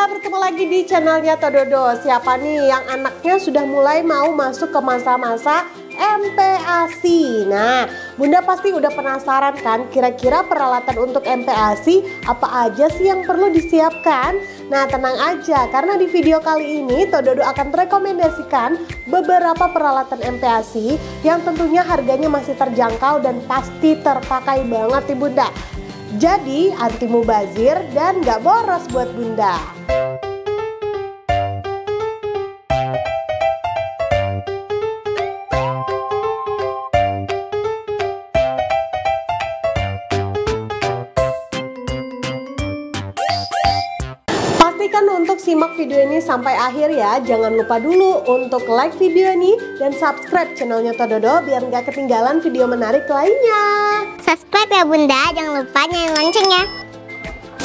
Bunda, bertemu lagi di channelnya Tododo. Siapa nih yang anaknya sudah mulai mau masuk ke masa-masa MPASI? Nah, Bunda pasti udah penasaran kan, kira-kira peralatan untuk MPASI apa aja sih yang perlu disiapkan? Nah, tenang aja, karena di video kali ini Tododo akan rekomendasikan beberapa peralatan MPASI yang tentunya harganya masih terjangkau dan pasti terpakai banget nih Bunda. Jadi anti mubazir dan gak boros buat Bunda. Pastikan untuk simak video ini sampai akhir ya. Jangan lupa dulu untuk like video ini dan subscribe channelnya Tododo biar nggak ketinggalan video menarik lainnya. Subscribe ya Bunda, jangan lupa nyalain loncengnya.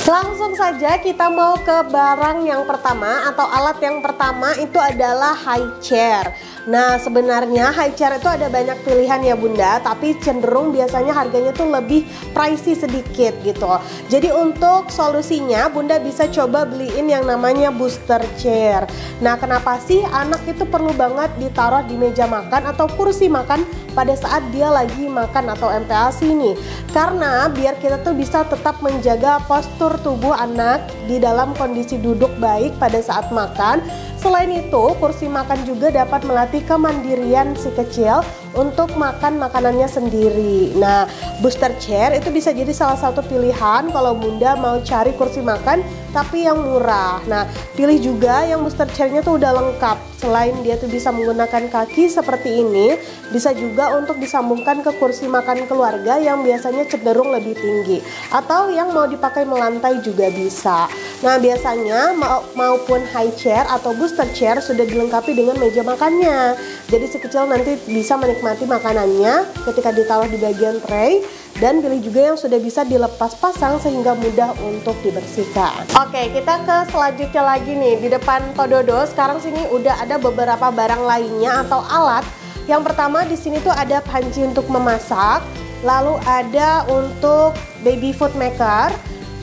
Langsung saja kita mau ke barang yang pertama atau alat yang pertama, itu adalah high chair. Nah, sebenarnya high chair itu ada banyak pilihan ya Bunda, tapi cenderung biasanya harganya tuh lebih pricey sedikit gitu. Jadi untuk solusinya Bunda bisa coba beliin yang namanya booster chair. Nah, kenapa sih anak itu perlu banget ditaruh di meja makan atau kursi makan pada saat dia lagi makan atau MPASI nih? Karena biar kita tuh bisa tetap menjaga postur tubuh anak di dalam kondisi duduk baik pada saat makan. Selain itu, kursi makan juga dapat melatih kemandirian si kecil untuk makan makanannya sendiri. Nah, booster chair itu bisa jadi salah satu pilihan kalau Bunda mau cari kursi makan tapi yang murah. Nah, pilih juga yang booster chairnya tuh udah lengkap. Selain dia tuh bisa menggunakan kaki seperti ini, bisa juga untuk disambungkan ke kursi makan keluarga yang biasanya cenderung lebih tinggi, atau yang mau dipakai melantai juga bisa. Nah, biasanya maupun high chair atau booster chair sudah dilengkapi dengan meja makannya. Jadi si kecil nanti bisa menikmati makanannya ketika ditaruh di bagian tray, dan pilih juga yang sudah bisa dilepas pasang sehingga mudah untuk dibersihkan. Oke, kita ke selanjutnya lagi nih. Di depan Tododo sekarang sini udah ada beberapa barang lainnya atau alat. Yang pertama di sini tuh ada panci untuk memasak, lalu ada untuk baby food maker,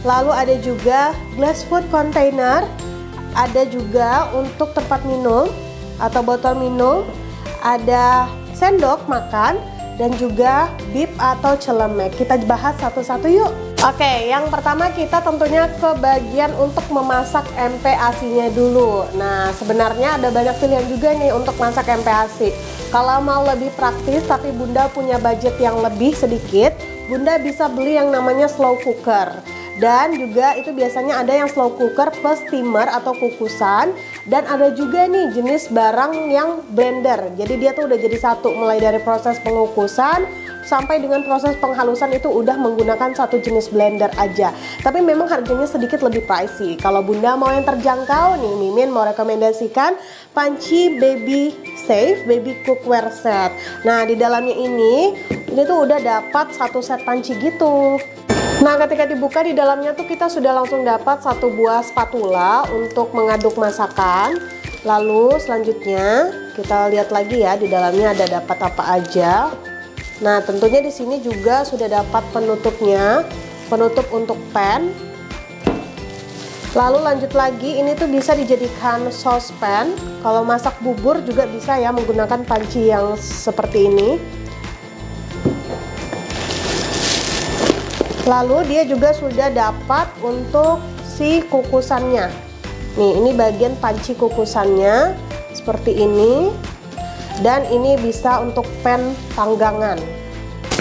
lalu ada juga glass food container, ada juga untuk tempat minum atau botol minum, ada sendok makan, dan juga bib atau celemek. Kita bahas satu-satu yuk. Oke, yang pertama kita tentunya ke bagian untuk memasak MPASI-nya dulu. Nah, sebenarnya ada banyak pilihan juga nih untuk masak MPASI. Kalau mau lebih praktis tapi Bunda punya budget yang lebih sedikit, Bunda bisa beli yang namanya slow cooker. Dan juga itu biasanya ada yang slow cooker plus steamer atau kukusan, dan ada juga nih jenis barang yang blender. Jadi dia tuh udah jadi satu, mulai dari proses pengukusan sampai dengan proses penghalusan itu udah menggunakan satu jenis blender aja. Tapi memang harganya sedikit lebih pricey. Kalau Bunda mau yang terjangkau nih, Mimin mau rekomendasikan panci baby safe baby cookware set. Nah, di dalamnya ini tuh udah dapat satu set panci gitu. Nah, ketika dibuka di dalamnya tuh kita sudah langsung dapat satu buah spatula untuk mengaduk masakan. Lalu selanjutnya kita lihat lagi ya di dalamnya ada dapat apa aja. Nah, tentunya di sini juga sudah dapat penutupnya, penutup untuk pan. Lalu lanjut lagi, ini tuh bisa dijadikan saucepan. Kalau masak bubur juga bisa ya menggunakan panci yang seperti ini. Lalu dia juga sudah dapat untuk si kukusannya. Nih, ini bagian panci kukusannya seperti ini. Dan ini bisa untuk pan panggangan.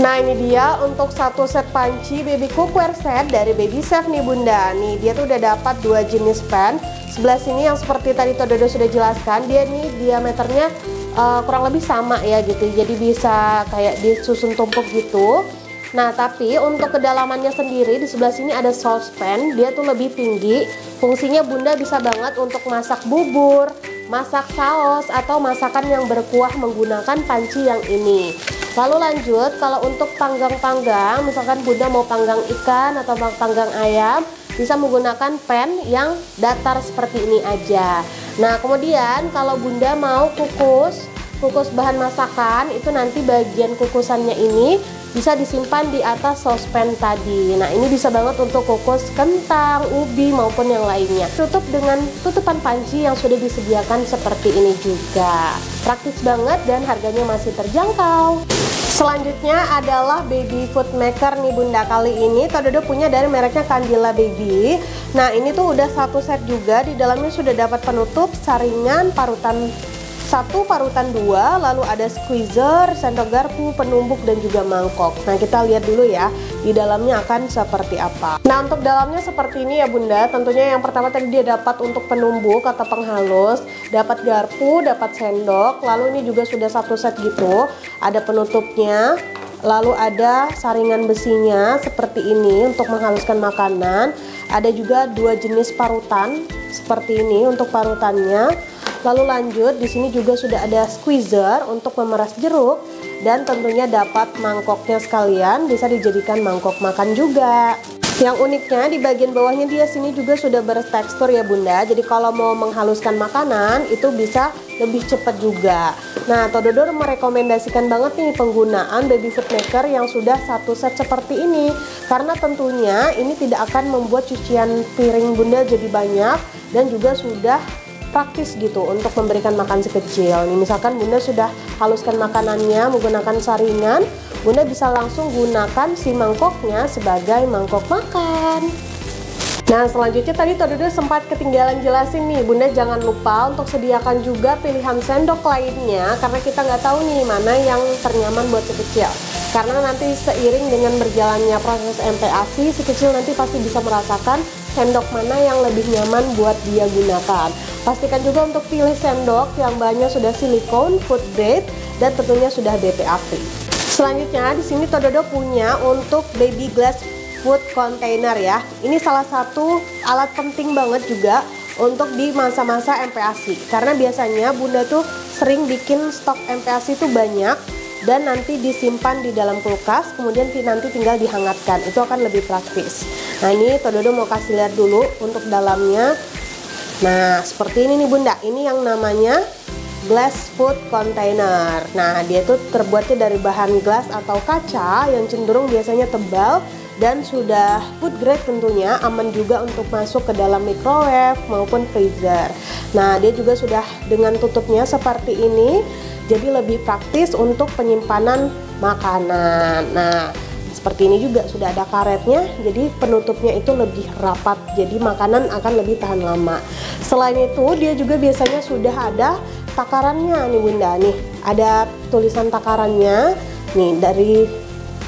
Nah, ini dia untuk satu set panci baby cookware set dari Baby Chef nih Bunda. Nih, dia tuh udah dapat dua jenis pan. Sebelah sini yang seperti tadi Tododo sudah jelaskan, dia nih diameternya kurang lebih sama ya gitu. Jadi bisa kayak disusun tumpuk gitu. Nah, tapi untuk kedalamannya sendiri di sebelah sini ada saucepan, dia tuh lebih tinggi. Fungsinya Bunda bisa banget untuk masak bubur, masak saus, atau masakan yang berkuah menggunakan panci yang ini. Lalu lanjut, kalau untuk panggang-panggang, misalkan Bunda mau panggang ikan atau panggang ayam, bisa menggunakan pan yang datar seperti ini aja. Nah, kemudian kalau Bunda mau kukus kukus bahan masakan, itu nanti bagian kukusannya ini bisa disimpan di atas sospen tadi. Nah, ini bisa banget untuk kukus kentang, ubi maupun yang lainnya. Tutup dengan tutupan panci yang sudah disediakan seperti ini juga. Praktis banget dan harganya masih terjangkau. Selanjutnya adalah baby food maker nih Bunda. Kali ini Tododo punya dari mereknya Candila Baby. Nah, ini tuh udah satu set juga. Di dalamnya sudah dapat penutup, saringan, parutan 1, parutan 2, lalu ada squeezer, sendok garpu, penumbuk, dan juga mangkok. Nah, kita lihat dulu ya, di dalamnya akan seperti apa. Nah, untuk dalamnya seperti ini ya Bunda. Tentunya yang pertama tadi dia dapat untuk penumbuk atau penghalus, dapat garpu, dapat sendok, lalu ini juga sudah satu set gitu. Ada penutupnya, lalu ada saringan besinya seperti ini untuk menghaluskan makanan. Ada juga 2 jenis parutan seperti ini untuk parutannya. Lalu lanjut, di sini juga sudah ada squeezer untuk memeras jeruk, dan tentunya dapat mangkoknya sekalian, bisa dijadikan mangkok makan juga. Yang uniknya di bagian bawahnya dia sini juga sudah bertekstur ya Bunda. Jadi kalau mau menghaluskan makanan itu bisa lebih cepat juga. Nah, Tododo merekomendasikan banget nih penggunaan baby food maker yang sudah satu set seperti ini, karena tentunya ini tidak akan membuat cucian piring Bunda jadi banyak, dan juga sudah praktis gitu untuk memberikan makan si kecil. Nih, misalkan Bunda sudah haluskan makanannya menggunakan saringan, Bunda bisa langsung gunakan si mangkoknya sebagai mangkok makan. Nah, selanjutnya tadi Tododo sempat ketinggalan jelasin nih, Bunda jangan lupa untuk sediakan juga pilihan sendok lainnya, karena kita nggak tahu nih mana yang ternyaman buat si kecil. Karena nanti seiring dengan berjalannya proses MPASI, si kecil nanti pasti bisa merasakan sendok mana yang lebih nyaman buat dia gunakan. Pastikan juga untuk pilih sendok yang bahannya sudah silikon, food grade, dan tentunya sudah BPA free. Selanjutnya di sini Tododo punya untuk baby glass food container ya. Ini salah satu alat penting banget juga untuk di masa-masa MPASI. Karena biasanya Bunda tuh sering bikin stok MPASI itu banyak dan nanti disimpan di dalam kulkas, kemudian nanti tinggal dihangatkan. Itu akan lebih praktis. Nah, ini Tododo mau kasih lihat dulu untuk dalamnya. Nah, seperti ini nih Bunda. Ini yang namanya glass food container. Nah, dia tuh terbuatnya dari bahan glass atau kaca yang cenderung biasanya tebal dan sudah food grade, tentunya aman juga untuk masuk ke dalam microwave maupun freezer. Nah, dia juga sudah dengan tutupnya seperti ini, jadi lebih praktis untuk penyimpanan makanan. Nah, seperti ini juga sudah ada karetnya, jadi penutupnya itu lebih rapat, jadi makanan akan lebih tahan lama. Selain itu, dia juga biasanya sudah ada takarannya nih Bunda. Nih, ada tulisan takarannya nih dari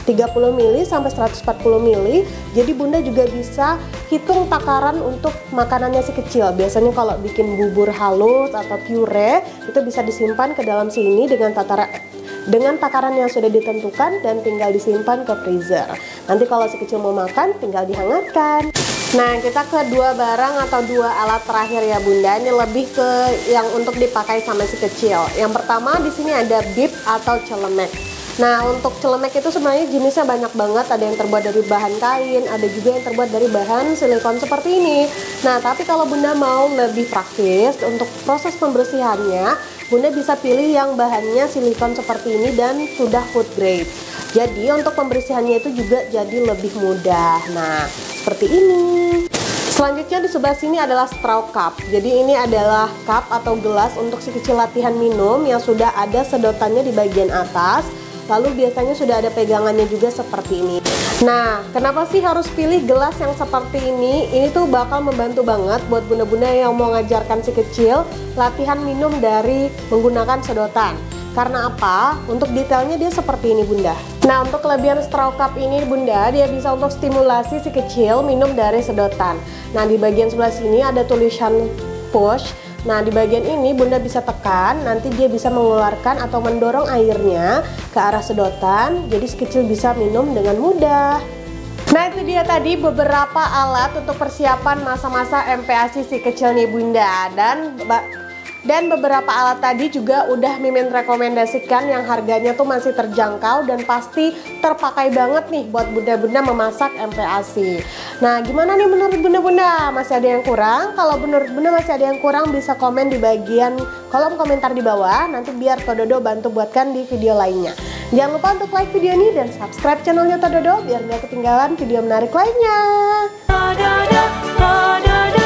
30 ml sampai 140 ml. Jadi Bunda juga bisa hitung takaran untuk makanannya si kecil. Biasanya kalau bikin bubur halus atau puree itu bisa disimpan ke dalam sini dengan takaran yang sudah ditentukan dan tinggal disimpan ke freezer. Nanti kalau si kecil mau makan tinggal dihangatkan. Nah, kita ke dua barang atau dua alat terakhir ya Bunda. Ini lebih ke yang untuk dipakai sama si kecil. Yang pertama di sini ada bib atau celemek. Nah, untuk celemek itu sebenarnya jenisnya banyak banget. Ada yang terbuat dari bahan kain, ada juga yang terbuat dari bahan silikon seperti ini. Nah, tapi kalau Bunda mau lebih praktis untuk proses pembersihannya, Bunda bisa pilih yang bahannya silikon seperti ini dan sudah food grade. Jadi untuk pembersihannya itu juga jadi lebih mudah. Nah, seperti ini. Selanjutnya di sebelah sini adalah straw cup. Jadi ini adalah cup atau gelas untuk si kecil latihan minum yang sudah ada sedotannya di bagian atas. Lalu biasanya sudah ada pegangannya juga seperti ini. Nah, kenapa sih harus pilih gelas yang seperti ini? Ini tuh bakal membantu banget buat bunda-bunda yang mau ngajarkan si kecil latihan minum dari menggunakan sedotan. Karena apa? Untuk detailnya dia seperti ini Bunda. Nah, untuk kelebihan straw cup ini Bunda, dia bisa untuk stimulasi si kecil minum dari sedotan. Nah, di bagian sebelah sini ada tulisan push. Nah, di bagian ini Bunda bisa tekan, nanti dia bisa mengeluarkan atau mendorong airnya ke arah sedotan, jadi si kecil bisa minum dengan mudah. Nah, itu dia tadi beberapa alat untuk persiapan masa-masa MPASI si kecil nih Bunda. Dan Dan beberapa alat tadi juga udah Mimin rekomendasikan yang harganya tuh masih terjangkau dan pasti terpakai banget nih buat bunda-bunda memasak MPASI. Nah, gimana nih menurut bunda-bunda? Masih ada yang kurang? Kalau menurut bunda masih ada yang kurang, bisa komen di bagian kolom komentar di bawah. Nanti biar Tododo bantu buatkan di video lainnya. Jangan lupa untuk like video ini dan subscribe channelnya Tododo biar gak ketinggalan video menarik lainnya. Tododo, Tododo,